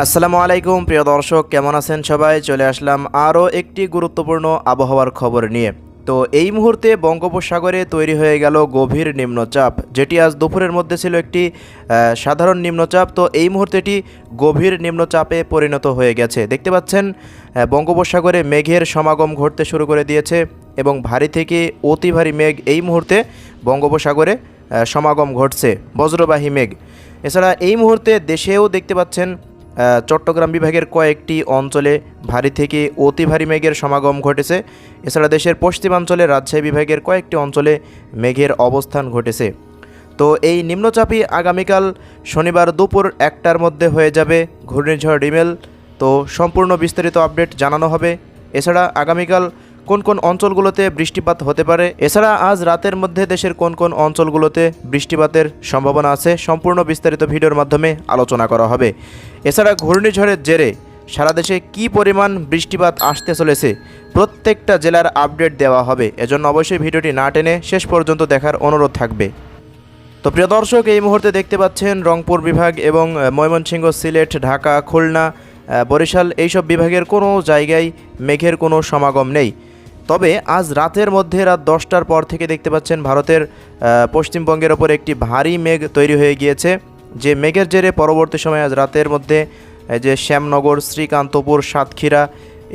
আসসালামু আলাইকুম প্রিয় দর্শক, কেমন আছেন সবাই? চলে আসলাম আরও একটি গুরুত্বপূর্ণ আবহাওয়ার খবর নিয়ে। তো এই মুহূর্তে বঙ্গোপসাগরে তৈরি হয়ে গেল গভীর নিম্নচাপ, যেটি আজ দুপুরের মধ্যে ছিল একটি সাধারণ নিম্নচাপ। তো এই মুহূর্তে এটি গভীর নিম্নচাপে পরিণত হয়ে গেছে। দেখতে পাচ্ছেন বঙ্গোপসাগরে মেঘের সমাগম ঘটতে শুরু করে দিয়েছে এবং ভারী থেকে অতি ভারী মেঘ এই মুহূর্তে বঙ্গোপসাগরে সমাগম ঘটছে, বজ্রবাহী মেঘ। এছাড়া এই মুহূর্তে দেশেও দেখতে পাচ্ছেন চট্টগ্রাম বিভাগের কয়েকটি অঞ্চলে ভারী থেকে অতি ভারী মেঘের সমাগম ঘটেছে। এছাড়া দেশের পশ্চিমাঞ্চলে রাজশাহী বিভাগের কয়েকটি অঞ্চলে মেঘের অবস্থান ঘটেছে। তো এই নিম্নচাপই আগামীকাল শনিবার দুপুর 1টার মধ্যে হয়ে যাবে ঘূর্ণিঝড় রিমেল। তো সম্পূর্ণ বিস্তারিত আপডেট জানানো হবে। এছাড়া আগামীকাল কোন কোন অঞ্চলগুলোতে বৃষ্টিপাত হতে পারে, এছাড়া আজ রাতের মধ্যে দেশের কোন কোন অঞ্চলগুলোতে বৃষ্টিপাতের সম্ভাবনা আছে, সম্পূর্ণ বিস্তারিত ভিডিওর মাধ্যমে আলোচনা করা হবে। এছাড়া ঘূর্ণিঝড়ের জেরে সারা দেশে কী পরিমাণ বৃষ্টিপাত আসতে চলেছে প্রত্যেকটা জেলার আপডেট দেওয়া হবে। এজন্য অবশ্যই ভিডিওটি না টেনে শেষ পর্যন্ত দেখার অনুরোধ থাকবে। তো প্রিয় দর্শক, এই মুহূর্তে দেখতে পাচ্ছেন রংপুর বিভাগ এবং ময়মনসিংহ, সিলেট, ঢাকা, খুলনা, বরিশাল এইসব বিভাগের কোনো জায়গায় মেঘের কোনো সমাগম নেই। তবে আজ রাতের মধ্যে রাত 10টার পর থেকে দেখতে পাচ্ছেন ভারতের পশ্চিমবঙ্গের ওপর একটি ভারী মেঘ তৈরি হয়ে গিয়েছে, যে মেঘের জেরে পরবর্তী সময় আজ রাতের মধ্যে যে শ্যামনগর, শ্রীকান্তপুর, সাতক্ষীরা,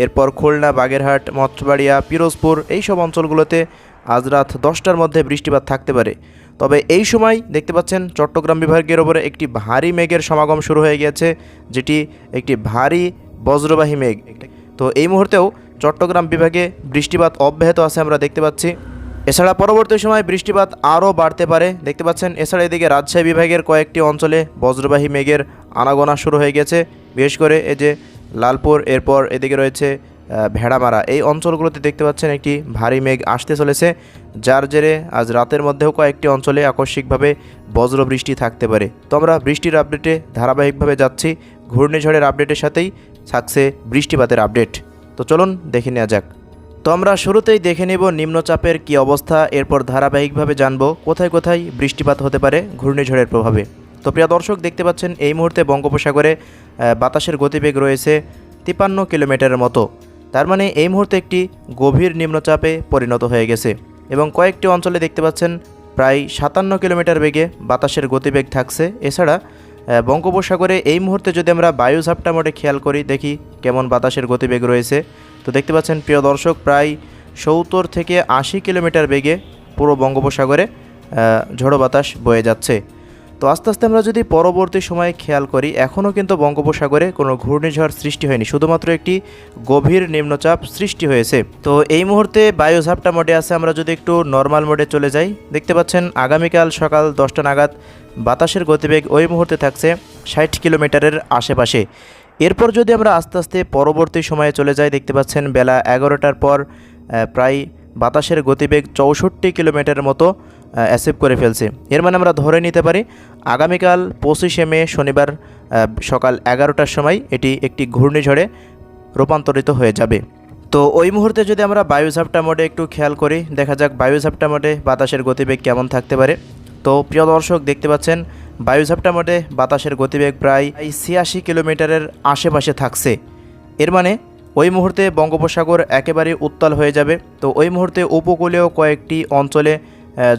এরপর খুলনা, বাগেরহাট, মঠবাড়িয়া, পিরোজপুর এইসব অঞ্চলগুলোতে আজ রাত 10টার মধ্যে বৃষ্টিপাত থাকতে পারে। তবে এই সময় দেখতে পাচ্ছেন চট্টগ্রাম বিভাগের ওপরে একটি ভারী মেঘের সমাগম শুরু হয়ে গিয়েছে, যেটি একটি ভারী বজ্রবাহী মেঘ। তো এই মুহূর্তেও চট্টগ্রাম বিভাগে বৃষ্টিপাত অব্যাহত আছে আমরা দেখতে পাচ্ছি। এছাড়া পরবর্তী সময় বৃষ্টিপাত আরও বাড়তে পারে দেখতে পাচ্ছেন। এছাড়া এদিকে রাজশাহী বিভাগের কয়েকটি অঞ্চলে বজ্রবাহী মেঘের আনাগোনা শুরু হয়ে গেছে, বিশেষ করে এই যে লালপুর, এরপর এদিকে রয়েছে ভেড়ামারা, এই অঞ্চলগুলোতে দেখতে পাচ্ছেন একটি ভারী মেঘ আসতে চলেছে, যার জেরে আজ রাতের মধ্যেও কয়েকটি অঞ্চলে আকস্মিকভাবে বজ্রবৃষ্টি থাকতে পারে। তো আমরা বৃষ্টির আপডেটে ধারাবাহিকভাবে যাচ্ছি, ঘূর্ণিঝড়ের আপডেটের সাথেই থাকছে বৃষ্টিপাতের আপডেট। তো চলুন দেখে নেওয়া যাক। তো আমরা শুরুতেই দেখে নেব নিম্নচাপের কি অবস্থা, এরপর ধারাবাহিকভাবে জানব কোথায় কোথায় বৃষ্টিপাত হতে পারে ঘূর্ণিঝড়ের প্রভাবে। তো প্রিয় দর্শক, দেখতে পাচ্ছেন এই মুহূর্তে বঙ্গোপসাগরে বাতাসের গতিবেগ রয়েছে 53 কিলোমিটারের মতো। তার মানে এই মুহূর্তে একটি গভীর নিম্নচাপে পরিণত হয়ে গেছে এবং কয়েকটি অঞ্চলে দেখতে পাচ্ছেন প্রায় 57 কিলোমিটার বেগে বাতাসের গতিবেগ থাকছে। এছাড়া বঙ্গোপসাগরে এই মুহূর্তে যদি আমরা বায়ু ঝাপটা মোডে খেয়াল করি, দেখি কেমন বাতাসের গতিবেগ রয়েছে। তো দেখতে পাচ্ছেন প্রিয় দর্শক, প্রায় 70 থেকে 80 কিলোমিটার বেগে পুরো বঙ্গোপসাগরে ঝোড়ো বাতাস বয়ে যাচ্ছে। তো আস্তে আস্তে আমরা যদি পরবর্তী সময়ে খেয়াল করি, এখনও কিন্তু বঙ্গোপসাগরে কোনো ঘূর্ণিঝড় সৃষ্টি হয়নি, শুধুমাত্র একটি গভীর নিম্নচাপ সৃষ্টি হয়েছে। তো এই মুহূর্তে বায়ু ঝাপটা মোডে আছে। আমরা যদি একটু নর্মাল মোডে চলে যাই, দেখতে পাচ্ছেন আগামীকাল সকাল 10টা নাগাদ বাতাসের গতিবেগ ওই মুহূর্তে থাকছে 60 কিলোমিটারের আশেপাশে। এরপর যদি আমরা আস্তে আস্তে পরবর্তী সময়ে চলে যাই, দেখতে পাচ্ছেন বেলা 11টার পর প্রায় বাতাসের গতিবেগ 64 কিলোমিটারের মতো অ্যাচিভ করে ফেলছে। এর মানে আমরা ধরে নিতে পারি আগামীকাল 25শে মে শনিবার সকাল 11টার সময় এটি একটি ঘূর্ণিঝড়ে রূপান্তরিত হয়ে যাবে। তো ওই মুহূর্তে যদি আমরা বায়ু ঝাপটা মোডে একটু খেয়াল করি, দেখা যাক বায়ু ঝাপটা মোডে বাতাসের গতিবেগ কেমন থাকতে পারে। তো প্রিয় দর্শক, দেখতে পাচ্ছেন বায়ু ঝাপটা মোডে বাতাসের গতিবেগ প্রায় 86 কিলোমিটারের আশেপাশে থাকছে। এর মানে ওই মুহূর্তে বঙ্গোপসাগর একেবারে উত্তাল হয়ে যাবে। তো ওই মুহূর্তে উপকূলীয় কয়েকটি অঞ্চলে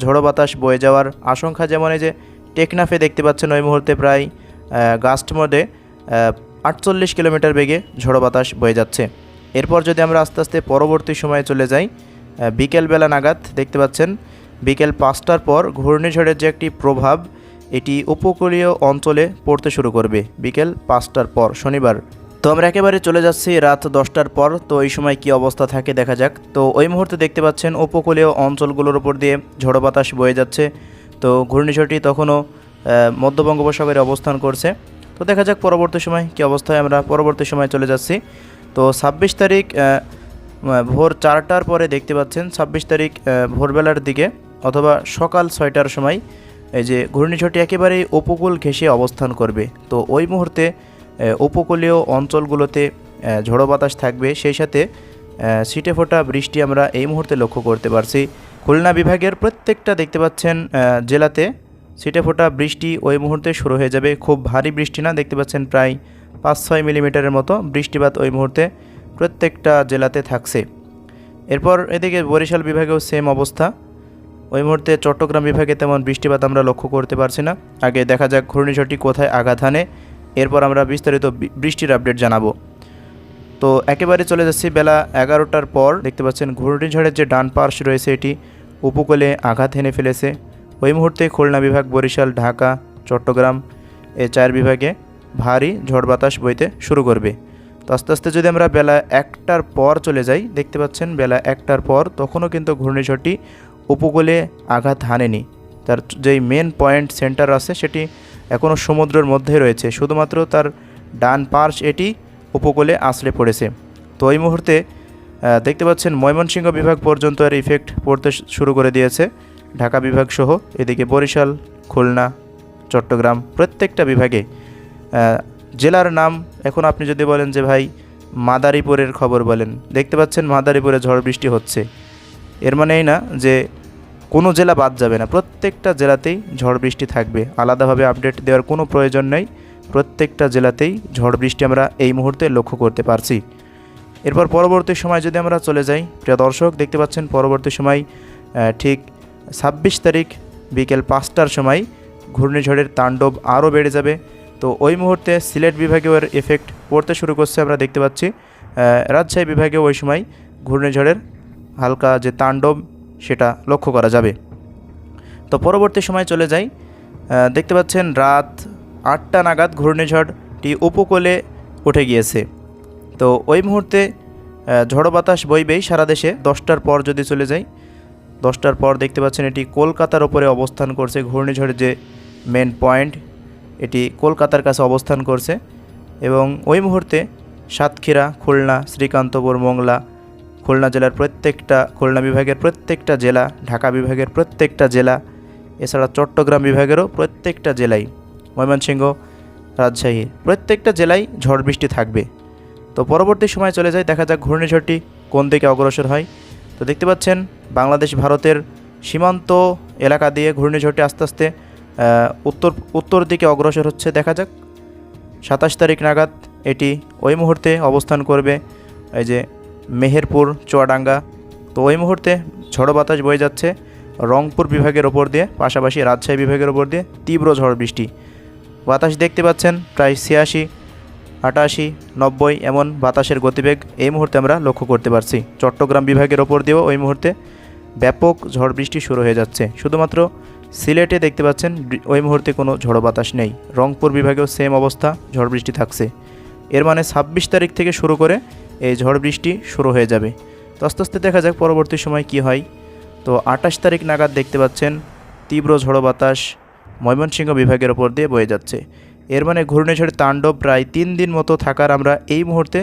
ঝোড়ো বাতাস বয়ে যাওয়ার আশঙ্কা, যেমন এই যে টেকনাফে দেখতে পাচ্ছেন ওই মুহূর্তে প্রায় গাস্ট মোডে 48 কিলোমিটার বেগে ঝোড়ো বাতাস বয়ে যাচ্ছে। এরপর যদি আমরা আস্তে আস্তে পরবর্তী সময়ে চলে যাই, বিকেলবেলা নাগাদ দেখতে পাচ্ছেন বিকেল 5টার পর ঘূর্ণিঝড়ের যে একটি প্রভাব, এটি উপকূলীয় অঞ্চলে পড়তে শুরু করবে বিকেল 5টার পর শনিবার। তো আমরা একেবারে চলে যাচ্ছি রাত 10টার পর। তো এই সময় কি অবস্থা থাকে দেখা যাক। তো ওই মুহূর্তে দেখতে পাচ্ছেন উপকূলীয় অঞ্চলগুলোর উপর দিয়ে ঝোড়ো বাতাস বয়ে যাচ্ছে। তো ঘূর্ণিঝড়টি তখনও মধ্য বঙ্গোপসাগরে অবস্থান করছে। তো দেখা যাক পরবর্তী সময় কি অবস্থায়। আমরা পরবর্তী সময় চলে যাচ্ছি। তো 26 তারিখ ভোর 4টার পরে দেখতে পাচ্ছেন 26 তারিখ ভোরবেলার দিকে অথবা সকাল 6টার সময় এই যে ঘূর্ণিঝড়টি একেবারেই উপকূল ঘেঁষে অবস্থান করবে। তো ওই মুহূর্তে উপকূলীয় অঞ্চলগুলোতে ঝোড়ো বাতাস থাকবে, সেই সাথে ছিটেফোঁটা বৃষ্টি আমরা এই মুহূর্তে লক্ষ্য করতে পারছি। খুলনা বিভাগের প্রত্যেকটা দেখতে পাচ্ছেন জেলাতে ছিটেফোঁটা বৃষ্টি ওই মুহূর্তে শুরু হয়ে যাবে। খুব ভারী বৃষ্টি না, দেখতে পাচ্ছেন প্রায় 5-6 মিলিমিটারের মতো বৃষ্টিপাত ওই মুহূর্তে প্রত্যেকটা জেলাতে থাকছে। এরপর এদিকে বরিশাল বিভাগেও সেম অবস্থা। ওই মুহূর্তে চট্টগ্রাম বিভাগে তেমন বৃষ্টিপাত আমরা লক্ষ্য করতে পারছি না। আগে দেখা যাক ঘূর্ণিঝড়টি কোথায় আঘাত হানে, এরপর আমরা বিস্তারিত বৃষ্টির আপডেট জানাবো। তো একেবারে চলে যাচ্ছি বেলা 11টার পর। দেখতে পাচ্ছেন ঘূর্ণিঝড়ের যে ডান পার্শ্ব রয়েছে এটি উপকূলে আঘাত হেনে ফেলেছে। ওই মুহূর্তে খুলনা বিভাগ, বরিশাল, ঢাকা, চট্টগ্রাম এই 4 বিভাগে ভারী ঝড় বাতাস বইতে শুরু করবে। তো আস্তে আস্তে যদি আমরা বেলা 1টার পর চলে যাই, দেখতে পাচ্ছেন বেলা 1টার পর তখনও কিন্তু ঘূর্ণিঝড়টি উপকূলে আঘাত হানেনি। তার যেই মেন পয়েন্ট সেন্টার আছে সেটি এখনও সমুদ্রের মধ্যেই রয়েছে, শুধুমাত্র তার ডান পার্শ্ব এটি উপকূলে আছড়ে পড়েছে। তো এই মুহূর্তে দেখতে পাচ্ছেন ময়মনসিংহ বিভাগ পর্যন্ত এর ইফেক্ট পড়তে শুরু করে দিয়েছে, ঢাকা বিভাগ সহ। এদিকে বরিশাল, খুলনা, চট্টগ্রাম প্রত্যেকটা বিভাগে জেলার নাম এখন আপনি যদি বলেন যে ভাই মাদারীপুরের খবর বলেন, দেখতে পাচ্ছেন মাদারীপুরে ঝড় বৃষ্টি হচ্ছে। এর মানে এই না যে কোনো জেলা বাদ যাবে না, প্রত্যেকটা জেলাতেই ঝড় বৃষ্টি থাকবে। আলাদাভাবে আপডেট দেওয়ার কোনো প্রয়োজন নেই, প্রত্যেকটা জেলাতেই ঝড় বৃষ্টি আমরা এই মুহূর্তে লক্ষ্য করতে পারছি। এরপর পরবর্তী সময় যদি আমরা চলে যাই, প্রিয় দর্শক দেখতে পাচ্ছেন পরবর্তী সময় ঠিক 26 তারিখ বিকেল 5টার সময় ঘূর্ণিঝড়ের তাণ্ডব আরও বেড়ে যাবে। তো ওই মুহূর্তে সিলেট বিভাগেও এর এফেক্ট পড়তে শুরু করছে, আমরা দেখতে পাচ্ছি। রাজশাহী বিভাগেও ওই সময় ঘূর্ণিঝড়ের হালকা যে তাণ্ডব সেটা লক্ষ্য করা যাবে। তো পরবর্তী সময় চলে যাই, দেখতে পাচ্ছেন রাত 8টা নাগাদ ঘূর্ণিঝড়টি উপকূলে উঠে গিয়েছে। তো ওই মুহূর্তে ঝড়ো বাতাস বইবেই সারা দেশে। 10টার পর যদি চলে যাই, 10টার পর দেখতে পাচ্ছেন এটি কলকাতার ওপরে অবস্থান করছে। ঘূর্ণিঝড়ের যে মেন পয়েন্ট এটি কলকাতার কাছে অবস্থান করছে এবং ওই মুহূর্তে সাতক্ষীরা, খুলনা, শ্রীকান্তপুর, মোংলা, খুলনা জেলার প্রত্যেকটা, খুলনা বিভাগের প্রত্যেকটা জেলা, ঢাকা বিভাগের প্রত্যেকটা জেলা, এছাড়া চট্টগ্রাম বিভাগেরও প্রত্যেকটা জেলায়, ময়মনসিংহ, রাজশাহী প্রত্যেকটা জেলায় ঝড় বৃষ্টি থাকবে। তো পরবর্তী সময় চলে যায়, দেখা যাক ঘূর্ণিঝড়টি কোন দিকে অগ্রসর হয়। তো দেখতে পাচ্ছেন বাংলাদেশ ভারতের সীমান্ত এলাকা দিয়ে ঘূর্ণিঝড়টি আস্তে আস্তে উত্তর দিকে অগ্রসর হচ্ছে। দেখা যাক 27 তারিখ নাগাদ এটি ওই মুহূর্তে অবস্থান করবে এই যে মেহেরপুর, চুয়াডাঙ্গা। তো ওই মুহূর্তে ঝড়ো বাতাস বয়ে যাচ্ছে রংপুর বিভাগের ওপর দিয়ে, পাশাপাশি রাজশাহী বিভাগের ওপর দিয়ে তীব্র ঝড় বৃষ্টি বাতাস দেখতে পাচ্ছেন। প্রায় 86, 88, 90 এমন বাতাসের গতিবেগ এই মুহূর্তে আমরা লক্ষ্য করতে পারছি। চট্টগ্রাম বিভাগের ওপর দিয়েও ওই মুহূর্তে ব্যাপক ঝড় বৃষ্টি শুরু হয়ে যাচ্ছে। শুধুমাত্র সিলেটে দেখতে পাচ্ছেন ওই মুহূর্তে কোনো ঝড়ো বাতাস নেই। রংপুর বিভাগেও সেম অবস্থা, ঝড় বৃষ্টি থাকছে। এর মানে 26 তারিখ থেকে শুরু করে এই ঝড় বৃষ্টি শুরু হয়ে যাবে। তো আস্তে আস্তে দেখা যাক পরবর্তী সময় কি হয়। তো 28 তারিখ নাগাদ দেখতে পাচ্ছেন তীব্র ঝড়ো বাতাস ময়মনসিংহ বিভাগের ওপর দিয়ে বয়ে যাচ্ছে। এর মানে ঘূর্ণিঝড়ের তাণ্ডব প্রায় 3 দিন মতো থাকার আমরা এই মুহূর্তে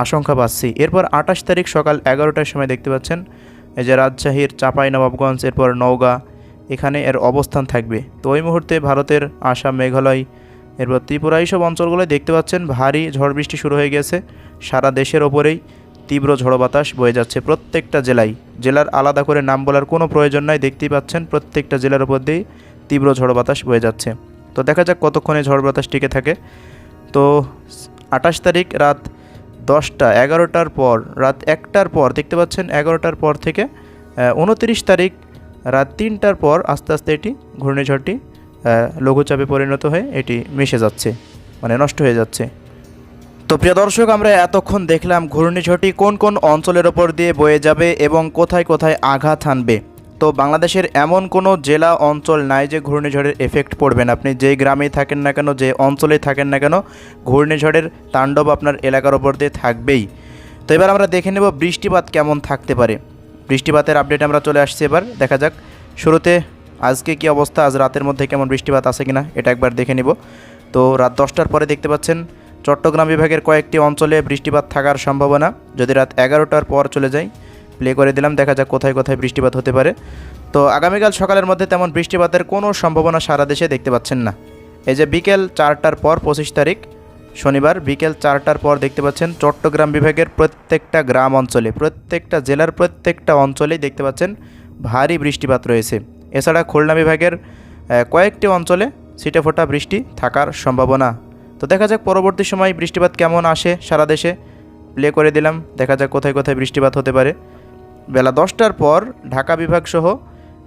আশঙ্কা পাচ্ছি। এরপর 28 তারিখ সকাল 11টার সময় দেখতে পাচ্ছেন এই যে রাজশাহীর চাঁপাইনবাবগঞ্জ, এরপর নওগাঁ, এখানে এর অবস্থান থাকবে। তো ওই মুহূর্তে ভারতের আসাম, মেঘালয়, এরপর ত্রিপুরা এইসব অঞ্চলগুলোয় দেখতে পাচ্ছেন ভারী ঝড় বৃষ্টি শুরু হয়ে গেছে। সারা দেশের ওপরেই তীব্র ঝড়ো বাতাস বয়ে যাচ্ছে প্রত্যেকটা জেলায়। জেলার আলাদা করে নাম বলার কোনো প্রয়োজন নাই, দেখতেই পাচ্ছেন প্রত্যেকটা জেলার ওপর দিয়েই তীব্র ঝড়ো বাতাস বয়ে যাচ্ছে। তো দেখা যাক কতক্ষণে ঝড় বাতাস টিকে থাকে। তো 28 তারিখ রাত 10টা, 11টার পর, রাত 1টার পর দেখতে পাচ্ছেন 11টার পর থেকে 29 তারিখ রাত 3টার পর আস্তে আস্তে এটি ঘূর্ণিঝড়টি লঘুচাপে পরিণত হয়ে এটি মিশে যাচ্ছে, মানে নষ্ট হয়ে যাচ্ছে। তো প্রিয় দর্শক, আমরা এতক্ষণ দেখলাম ঘূর্ণিঝড়টি কোন কোন অঞ্চলের ওপর দিয়ে বয়ে যাবে এবং কোথায় কোথায় আঘাত হানবে। তো বাংলাদেশের এমন কোনো জেলা অঞ্চল নাই যে ঘূর্ণিঝড়ের এফেক্ট পড়বে না। আপনি যেই গ্রামেই থাকেন না কেন, যে অঞ্চলেই থাকেন না কেন, ঘূর্ণিঝড়ের তাণ্ডব আপনার এলাকার ওপর দিয়ে থাকবেই। তো এবার আমরা দেখে নেব বৃষ্টিপাত কেমন থাকতে পারে। বৃষ্টিপাতের আপডেট আমরা চলে আসছি। এবার দেখা যাক শুরুতে আজকে কি অবস্থা, আজ রাতের মধ্যে কেমন বৃষ্টিপাত আছে কিনা এটা একবার দেখে নিব। তো রাত 10টার পরে দেখতে পাচ্ছেন চট্টগ্রাম বিভাগের কয়েকটি অঞ্চলে বৃষ্টিপাত থাকার সম্ভাবনা। যদি রাত 11টার পর চলে যাই, প্লে করে দিলাম, দেখা যাক কোথায় কোথায় বৃষ্টিপাত হতে পারে। তো আগামীকাল সকালের মধ্যে তেমন বৃষ্টিপাতের কোনো সম্ভাবনা সারা দেশে দেখতে পাচ্ছেন না। এই যে বিকেল 4টার পর 25 তারিখ শনিবার বিকেল 4টার পর দেখতে পাচ্ছেন চট্টগ্রাম বিভাগের প্রত্যেকটা গ্রাম অঞ্চলে, প্রত্যেকটা জেলার প্রত্যেকটা অঞ্চলেই দেখতে পাচ্ছেন ভারী বৃষ্টিপাত রয়েছে। এছাড়া খুলনা বিভাগের কয়েকটি অঞ্চলে ছিটেফোঁটা বৃষ্টি থাকার সম্ভাবনা তো দেখা যাক পরবর্তী সময় বৃষ্টিপাত কেমন আসে সারা দেশে। প্লে করে দিলাম, দেখা যাক কোথায় কোথায় বৃষ্টিপাত হতে পারে। বেলা 10টার পর ঢাকা বিভাগ সহ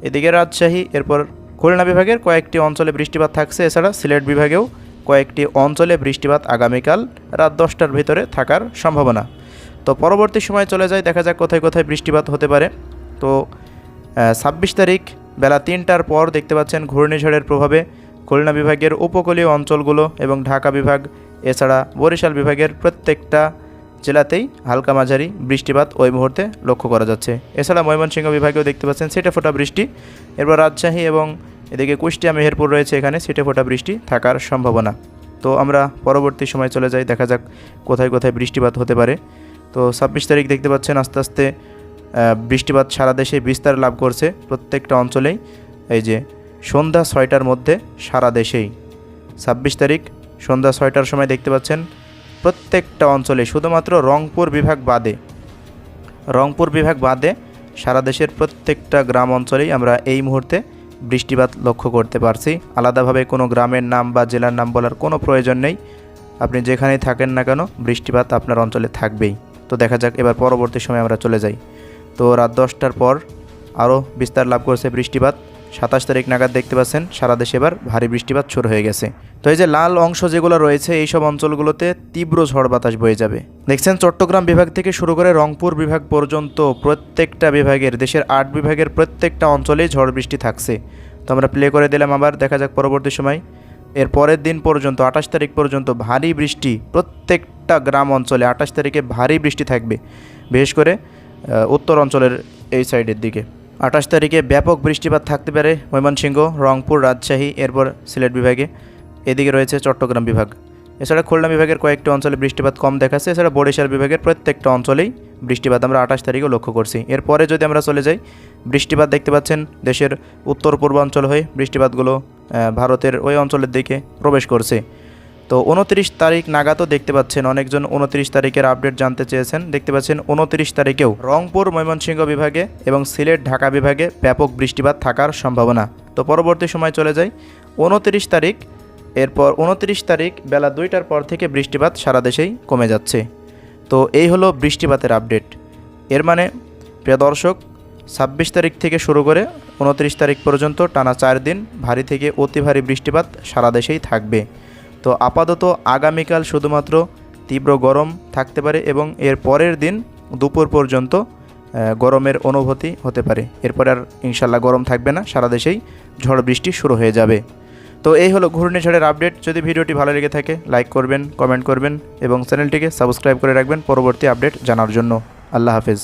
এদিকে রাজশাহী, এরপর খুলনা বিভাগের কয়েকটি অঞ্চলে বৃষ্টিপাত থাকছে। এছাড়া সিলেট বিভাগেও কয়েকটি অঞ্চলে বৃষ্টিপাত আগামীকাল রাত 10টার ভিতরে থাকার সম্ভাবনা। তো পরবর্তী সময় চলে যায়, দেখা যাক কোথায় কোথায় বৃষ্টিপাত হতে পারে। তো 26 তারিখ বেলা 3টার পর দেখতে পাচ্ছেন ঘূর্ণিঝড়ের প্রভাবে খুলনা বিভাগের উপকূলীয় অঞ্চলগুলো এবং ঢাকা বিভাগ এছাড়া বরিশাল বিভাগের প্রত্যেকটা জেলাতেই হালকা মাঝারি বৃষ্টিপাত ওই মুহূর্তে লক্ষ্য করা যাচ্ছে। এছাড়া ময়মনসিংহ বিভাগেও দেখতে পাচ্ছেন ছিটেফোঁটা বৃষ্টি। এরপর রাজশাহী এবং এদিকে কুষ্টিয়া মেহেরপুর রয়েছে, এখানে ছিটেফোঁটা বৃষ্টি থাকার সম্ভাবনা। তো আমরা পরবর্তী সময় চলে যাই, দেখা যাক কোথায় কোথায় বৃষ্টিপাত হতে পারে। তো 26 তারিখ দেখতে পাচ্ছেন আস্তে আস্তে বৃষ্টিপাত সারা দেশে বিস্তার লাভ করছে প্রত্যেকটা অঞ্চলেই। এই যে সন্ধ্যা 6টার মধ্যে সারা দেশেই 26 তারিখ সন্ধ্যা 6টার সময় দেখতে পাচ্ছেন প্রত্যেকটা অঞ্চলে, শুধুমাত্র রংপুর বিভাগ বাদে সারা দেশের প্রত্যেকটা গ্রাম অঞ্চলেই আমরা এই মুহূর্তে বৃষ্টিপাত লক্ষ্য করতে পারছি। আলাদাভাবে কোনো গ্রামের নাম বা জেলার নাম বলার কোনো প্রয়োজন নেই। আপনি যেখানেই থাকেন না কেন বৃষ্টিপাত আপনার অঞ্চলে থাকবেই। তো দেখা যাক এবার পরবর্তী সময় আমরা চলে যাই। তো রাত 10টার পর আরও বিস্তার লাভ করছে বৃষ্টিপাত। 27 তারিখ নাগাদ দেখতে পাচ্ছেন সারা দেশে এবার ভারী বৃষ্টিপাত শুরু হয়ে গেছে। তো এই যে লাল অংশ যেগুলো রয়েছে এইসব অঞ্চলগুলোতে তীব্র ঝড় বাতাস বয়ে যাবে। দেখছেন চট্টগ্রাম বিভাগ থেকে শুরু করে রংপুর বিভাগ পর্যন্ত প্রত্যেকটা বিভাগের, দেশের 8 বিভাগের প্রত্যেকটা অঞ্চলেই ঝড় বৃষ্টি থাকছে। তো আমরা প্লে করে দিলাম, আবার দেখা যাক পরবর্তী সময়। এর পরের দিন পর্যন্ত 28 তারিখ পর্যন্ত ভারী বৃষ্টি প্রত্যেকটা গ্রাম অঞ্চলে। 28 তারিখে ভারী বৃষ্টি থাকবে, বিশেষ করে উত্তর অঞ্চলের এই সাইডের দিকে। 28 তারিখে ব্যাপক বৃষ্টিপাত থাকতে পারে ময়মনসিংহ, রংপুর, রাজশাহী, এরপর সিলেট বিভাগে, এদিকে রয়েছে চট্টগ্রাম বিভাগ। এছাড়া খুলনা বিভাগের কয়েকটি অঞ্চলে বৃষ্টিপাত কম দেখাচ্ছে। এছাড়া বরিশাল বিভাগের প্রত্যেকটা অঞ্চলেই বৃষ্টিপাত আমরা 28 তারিখেও লক্ষ্য করছি। এরপরে যদি আমরা চলে যাই, বৃষ্টিপাত দেখতে পাচ্ছেন দেশের উত্তর পূর্বাঞ্চল হয়ে বৃষ্টিপাতগুলো ভারতের ওই অঞ্চলের দিকে প্রবেশ করছে। তো 29 তারিখ নাগাদও দেখতে পাচ্ছেন অনেকজন 29 তারিখের আপডেট জানতে চেয়েছেন। দেখতে পাচ্ছেন 29 তারিখেও রংপুর, ময়মনসিংহ বিভাগে এবং সিলেট, ঢাকা বিভাগে ব্যাপক বৃষ্টিপাত থাকার সম্ভাবনা। তো পরবর্তী সময় চলে যাই 29 তারিখ। এরপর 29 তারিখ বেলা 2টার পর থেকে বৃষ্টিপাত সারা দেশেই কমে যাচ্ছে। তো এই হলো বৃষ্টিপাতের আপডেট। এর মানে প্রিয় দর্শক, 26 তারিখ থেকে শুরু করে 29 তারিখ পর্যন্ত টানা 4 দিন ভারী থেকে অতি ভারী বৃষ্টিপাত সারা দেশেই থাকবে। তো আপাতত আগামীকাল শুধুমাত্র তীব্র গরম থাকতে পারে এবং এর পরের দিন দুপুর পর্যন্ত গরমের অনুভূতি হতে পারে। এরপর আর ইনশাল্লাহ গরম থাকবে না, সারা দেশেই ঝড় বৃষ্টি শুরু হয়ে যাবে। তো এই হলো ঘূর্ণিঝড়ের আপডেট। যদি ভিডিওটি ভালো লেগে থাকে লাইক করবেন, কমেন্ট করবেন এবং চ্যানেলটিকে সাবস্ক্রাইব করে রাখবেন পরবর্তী আপডেট জানার জন্য। আল্লাহ হাফেজ।